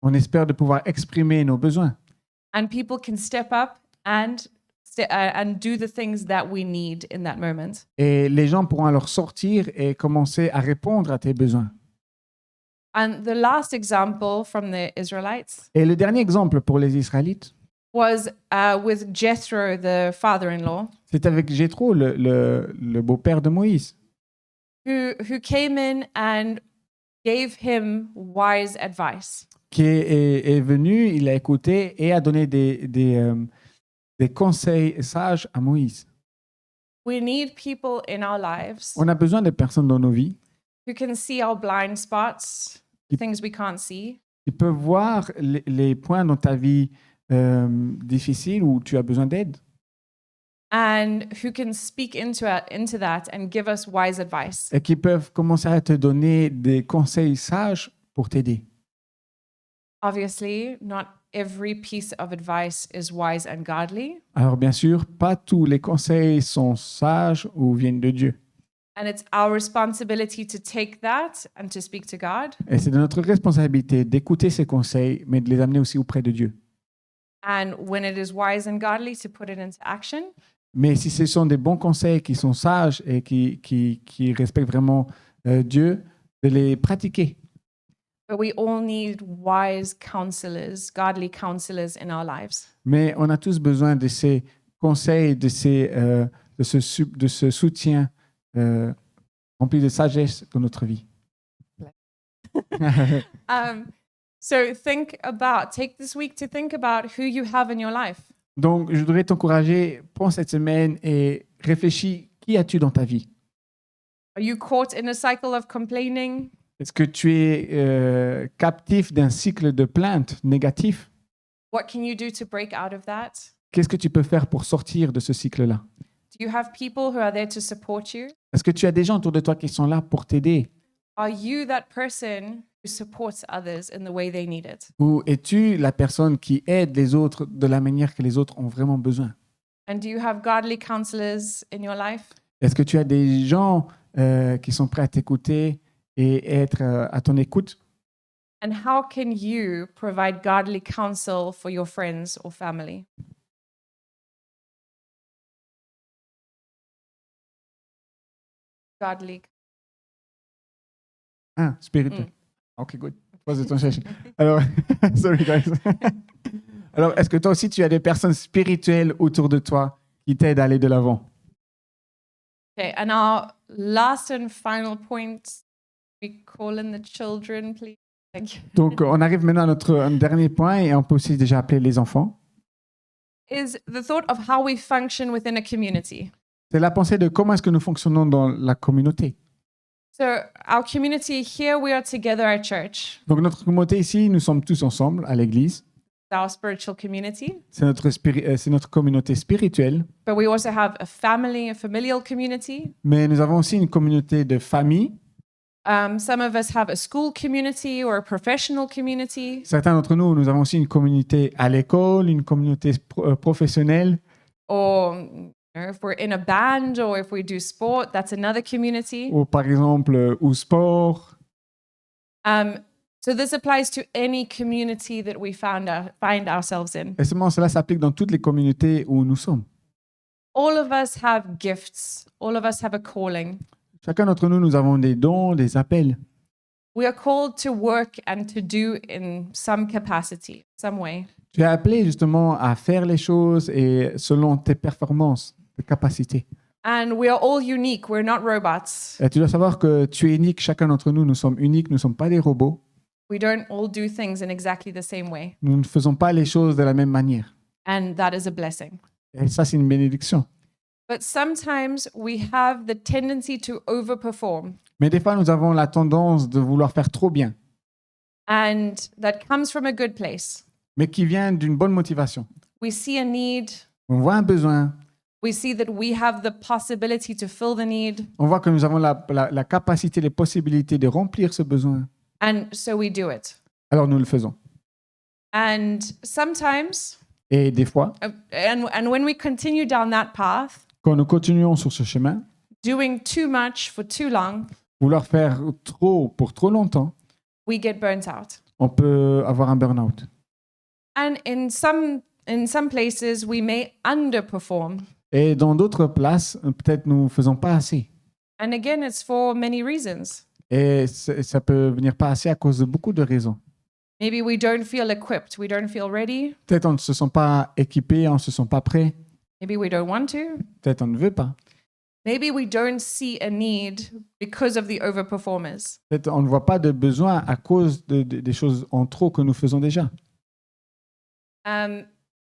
Speaker 2: on espère de pouvoir exprimer nos besoins.
Speaker 1: and people can step up and do the things that we need in that moment.
Speaker 2: Et les gens pourront alors sortir et commencer à répondre à tes besoins.
Speaker 1: And the last example from the Israelites
Speaker 2: Et le dernier exemple pour les Israélites,
Speaker 1: was with Jethro, the father-in-law,
Speaker 2: c'est avec Jéthro, le beau-père de Moïse,
Speaker 1: who came in and gave him wise advice.
Speaker 2: qui est venu, il a écouté et a donné des conseils sages à Moïse.
Speaker 1: We need people in our lives
Speaker 2: On a besoin de personnes dans nos vies
Speaker 1: who can see our blind spots,
Speaker 2: Yep.
Speaker 1: things we can't see,
Speaker 2: qui peuvent voir les points dans ta vie difficiles où tu as besoin d'aide
Speaker 1: and who can speak into that and give us wise advice.
Speaker 2: et qui peuvent commencer à te donner des conseils sages pour t'aider.
Speaker 1: Obviously, not every piece of advice is wise and godly,
Speaker 2: Alors bien sûr, pas tous les conseils sont sages ou viennent de Dieu.
Speaker 1: and it's our responsibility to take that and to speak to God.
Speaker 2: Et c'est de notre responsabilité d'écouter ces conseils, mais de les amener aussi auprès de Dieu.
Speaker 1: And when it is wise and godly, to put it into action.
Speaker 2: Mais si ce sont des bons conseils qui sont sages et qui respectent vraiment Dieu, de les pratiquer.
Speaker 1: But we all need wise counselors, godly counselors in our lives.
Speaker 2: Mais on a tous besoin de ces conseils, de ce soutien rempli de sagesse dans notre vie.
Speaker 1: So take this week to think about who you have in your life.
Speaker 2: Donc, je voudrais t'encourager, prends cette semaine et réfléchis, qui as-tu dans ta vie?
Speaker 1: Are you caught in a cycle of complaining?
Speaker 2: Est-ce que tu es captif d'un cycle de plaintes négatif?
Speaker 1: What can you do to break out of that?
Speaker 2: Qu'est-ce que tu peux faire pour sortir de ce cycle-là?
Speaker 1: Do you have people who are there to support you?
Speaker 2: Est-ce que tu as des gens autour de toi qui sont là pour t'aider?
Speaker 1: Are you that person who supports others in the way they need it?
Speaker 2: Ou es-tu la personne qui aide les autres de la manière que les autres ont vraiment besoin?
Speaker 1: And do you have godly counselors in your life?
Speaker 2: Est-ce que tu as des gens qui sont prêts à t'écouter et être à ton écoute?
Speaker 1: And how can you provide godly counsel for your friends or family? godly.
Speaker 2: Ah, spirituel. Ok, good. Was it translation? Alors, sorry guys. Alors, est-ce que toi aussi tu as des personnes spirituelles autour de toi qui t'aident à aller de l'avant?
Speaker 1: Okay, and our last and final point, we call in the children, please. Thank you.
Speaker 2: Donc, on arrive maintenant à notre un dernier point et on peut aussi déjà appeler les enfants.
Speaker 1: Is the thought of how we function within a community.
Speaker 2: C'est la pensée de comment est-ce que nous fonctionnons dans la communauté.
Speaker 1: So our community here, we are together at church,
Speaker 2: Donc, notre communauté ici, nous sommes tous ensemble à l'église.
Speaker 1: our spiritual community.
Speaker 2: C'est notre communauté spirituelle.
Speaker 1: But we also have a family, a familial community.
Speaker 2: Mais nous avons aussi une communauté de famille.
Speaker 1: Some of us have a school community or a professional community.
Speaker 2: Certains d'entre nous, nous avons aussi une communauté à l'école, une communauté professionnelle.
Speaker 1: Or if we're in a band or if we do sport, that's another community.
Speaker 2: Ou par exemple, au sport.
Speaker 1: So this applies to any community that we find ourselves in.
Speaker 2: Et seulement cela s'applique dans toutes les communautés où nous sommes.
Speaker 1: All of us have gifts. All of us have a calling.
Speaker 2: Chacun d'entre nous, nous avons des dons, des appels.
Speaker 1: We are called to work and to do in some capacity, some way.
Speaker 2: Tu es appelé justement à faire les choses et selon tes performances, tes capacités.
Speaker 1: And we are all unique. We're not robots.
Speaker 2: Et tu dois savoir que tu es unique, chacun d'entre nous, nous sommes uniques, nous ne sommes pas des robots.
Speaker 1: We don't all do things in exactly the same way.
Speaker 2: Nous ne faisons pas les choses de la même manière.
Speaker 1: And that is a blessing.
Speaker 2: Et ça, c'est une bénédiction.
Speaker 1: But sometimes we have the tendency to overperform.
Speaker 2: Mais des fois, nous avons la tendance de vouloir faire trop bien,
Speaker 1: And that comes from a good place.
Speaker 2: mais qui vient d'une bonne motivation.
Speaker 1: We see a need.
Speaker 2: On voit un besoin,
Speaker 1: We see that we have the possibility to fill the need.
Speaker 2: on voit que nous avons la capacité, les possibilités de remplir ce besoin.
Speaker 1: And so we do it.
Speaker 2: Alors nous le faisons.
Speaker 1: And sometimes,
Speaker 2: Et des fois,
Speaker 1: and when we continue down that path,
Speaker 2: quand nous continuons sur ce chemin,
Speaker 1: doing too much for too long,
Speaker 2: vouloir faire trop pour trop longtemps,
Speaker 1: we get burnt out.
Speaker 2: on peut avoir un burn-out.
Speaker 1: And in some places, we may underperform.
Speaker 2: Et dans d'autres places, peut-être nous ne faisons pas assez.
Speaker 1: And again, it's for many reasons.
Speaker 2: Et ça peut venir pas assez à cause de beaucoup de raisons.
Speaker 1: Maybe we don't feel equipped. We don't feel ready.
Speaker 2: Peut-être on ne se sent pas équipé, on ne se sent pas prêt.
Speaker 1: Maybe we don't want to.
Speaker 2: Peut-être on ne veut pas.
Speaker 1: Maybe we don't see a need because of the overperformers.
Speaker 2: Peut-être on ne voit pas de besoin à cause des choses en trop que nous faisons déjà.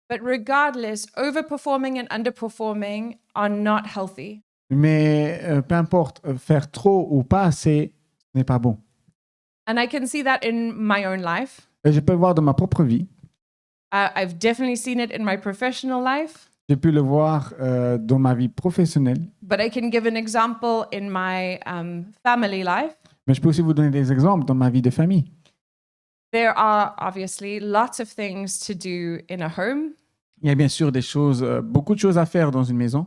Speaker 1: But regardless, overperforming and underperforming are not healthy.
Speaker 2: Mais peu importe, faire trop ou pas assez, ce n'est pas bon.
Speaker 1: And I can see that in my own life.
Speaker 2: Et je peux le voir dans ma propre vie.
Speaker 1: I've definitely seen it in my professional life.
Speaker 2: J'ai pu le voir dans ma vie professionnelle.
Speaker 1: But I can give an example in my family life.
Speaker 2: Mais je peux aussi vous donner des exemples dans ma vie de famille.
Speaker 1: There are obviously lots of things to do in a home.
Speaker 2: Il y a bien sûr des choses, beaucoup de choses à faire dans une maison.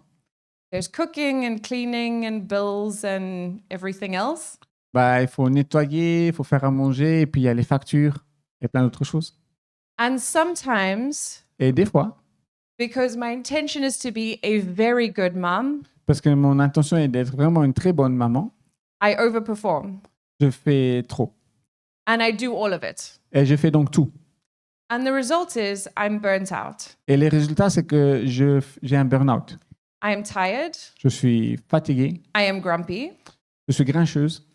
Speaker 1: There's cooking and cleaning and bills and everything else.
Speaker 2: Bah, il faut nettoyer, il faut faire à manger, et puis il y a les factures et plein d'autres choses.
Speaker 1: And sometimes,
Speaker 2: Et des fois,
Speaker 1: because my intention is to be a very good mom,
Speaker 2: parce que mon intention est d'être vraiment une très bonne maman,
Speaker 1: I overperform.
Speaker 2: je fais trop.
Speaker 1: And I do all of it.
Speaker 2: Et je fais donc tout.
Speaker 1: And the result is I'm burnt out.
Speaker 2: Et le résultat, c'est que j'ai un burn-out.
Speaker 1: I am tired.
Speaker 2: Je suis fatigué,
Speaker 1: I am grumpy.
Speaker 2: je suis grincheuse.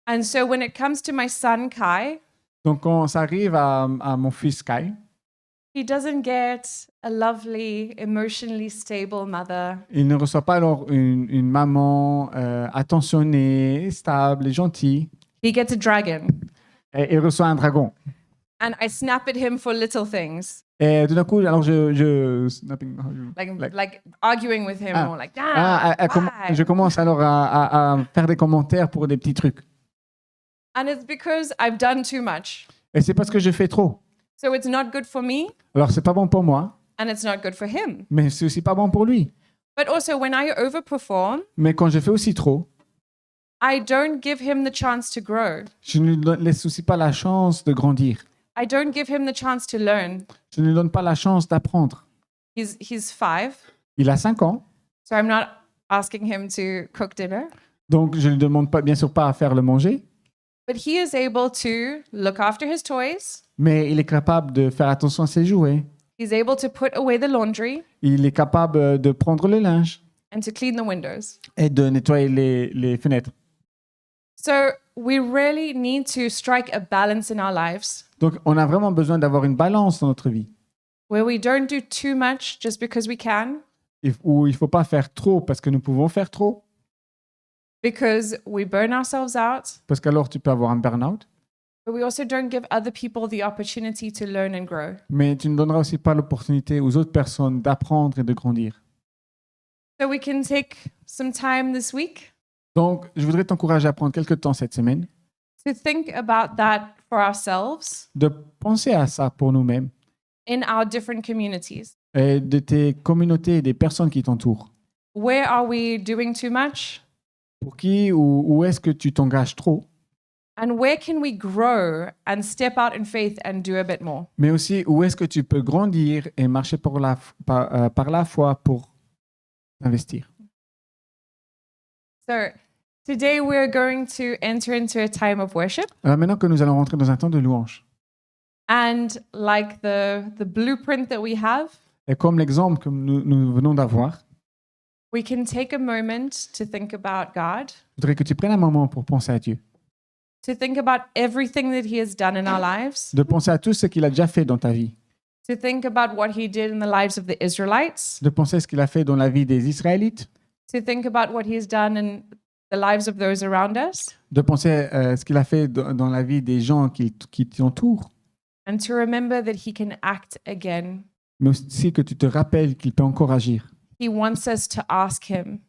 Speaker 1: And so when it comes to my son, Kai,
Speaker 2: Donc, quand ça arrive à mon fils Kai,
Speaker 1: he doesn't get a lovely, emotionally stable mother.
Speaker 2: il ne reçoit pas alors une maman attentionnée, stable et gentille.
Speaker 1: He gets a dragon.
Speaker 2: Et il reçoit un dragon.
Speaker 1: And I snap at him for little things,
Speaker 2: Et tout d'un coup, alors
Speaker 1: like arguing with him or like, why?
Speaker 2: je commence alors à faire des commentaires pour des petits trucs.
Speaker 1: And it's because I've done too much.
Speaker 2: Et c'est parce que je fais trop.
Speaker 1: So it's not good for me
Speaker 2: Alors, c'est pas bon pour moi,
Speaker 1: and it's not good for him.
Speaker 2: mais c'est aussi pas bon pour lui.
Speaker 1: But also when I overperform,
Speaker 2: Mais quand je fais aussi trop,
Speaker 1: I don't give him the chance to grow.
Speaker 2: je ne lui laisse aussi pas la chance de grandir.
Speaker 1: I don't give him the chance to learn.
Speaker 2: Je ne lui donne pas la chance d'apprendre.
Speaker 1: He's 5,
Speaker 2: Il a 5 ans,
Speaker 1: so I'm not asking him to cook dinner.
Speaker 2: Donc, je ne lui demande pas, bien sûr pas à faire le manger,
Speaker 1: but he is able to look after his toys.
Speaker 2: mais il est capable de faire attention à ses jouets.
Speaker 1: He's able to put away the laundry
Speaker 2: Il est capable de prendre le linge
Speaker 1: and to clean the windows.
Speaker 2: et de nettoyer les fenêtres.
Speaker 1: So we really need to strike a balance in our lives
Speaker 2: Donc, on a vraiment besoin d'avoir une balance dans notre vie,
Speaker 1: where we don't do too much just because we can,
Speaker 2: où il ne faut pas faire trop parce que nous pouvons faire trop,
Speaker 1: because we burn ourselves out,
Speaker 2: parce qu'alors tu peux avoir un burn-out,
Speaker 1: but we also don't give other people the opportunity to learn and grow.
Speaker 2: mais tu ne donneras aussi pas l'opportunité aux autres personnes d'apprendre et de grandir.
Speaker 1: So we can take some time this week
Speaker 2: Donc, je voudrais t'encourager à prendre quelques temps cette semaine,
Speaker 1: to think about that for ourselves
Speaker 2: de penser à ça pour nous-mêmes
Speaker 1: in our different communities.
Speaker 2: et de tes communautés et des personnes qui t'entourent.
Speaker 1: Where are we doing too much?
Speaker 2: Pour qui ou où est-ce que tu t'engages trop,
Speaker 1: And where can we grow and step out in faith and do a bit more?
Speaker 2: mais aussi où est-ce que tu peux grandir et marcher par la foi pour investir.
Speaker 1: So today we're going to enter into a time of worship.
Speaker 2: Alors maintenant que nous allons rentrer dans un temps de louange,
Speaker 1: And like the blueprint that we have,
Speaker 2: et comme l'exemple que nous venons d'avoir,
Speaker 1: we can take a moment to think about God,
Speaker 2: je voudrais que tu prennes un moment pour penser à Dieu,
Speaker 1: to think about everything that He has done in our lives,
Speaker 2: de penser à tout ce qu'il a déjà fait dans ta vie,
Speaker 1: to think about what He did in the lives of the Israelites,
Speaker 2: de penser à ce qu'il a fait dans la vie des Israélites,
Speaker 1: to think about what He has done in the lives of those around us,
Speaker 2: de penser à ce qu'il a fait dans la vie des gens qui t'entourent,
Speaker 1: and to remember that He can act again.
Speaker 2: mais aussi que tu te rappelles qu'il peut encore agir.
Speaker 1: He wants us to ask Him.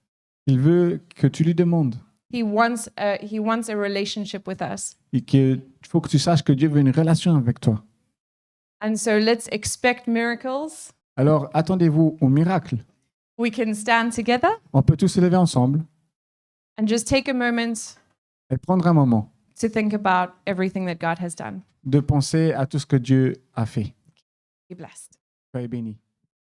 Speaker 2: Il veut que tu lui demandes
Speaker 1: He wants a relationship with us.
Speaker 2: et qu'il faut que tu saches que Dieu veut une relation avec toi.
Speaker 1: And so let's expect miracles.
Speaker 2: Alors, attendez-vous au miracle.
Speaker 1: We can stand together
Speaker 2: On peut tous se lever ensemble
Speaker 1: and just take a moment
Speaker 2: et prendre un moment
Speaker 1: to think about everything that God has done.
Speaker 2: de penser à tout ce que Dieu a fait.
Speaker 1: Be blessed.
Speaker 2: Soyez bénis.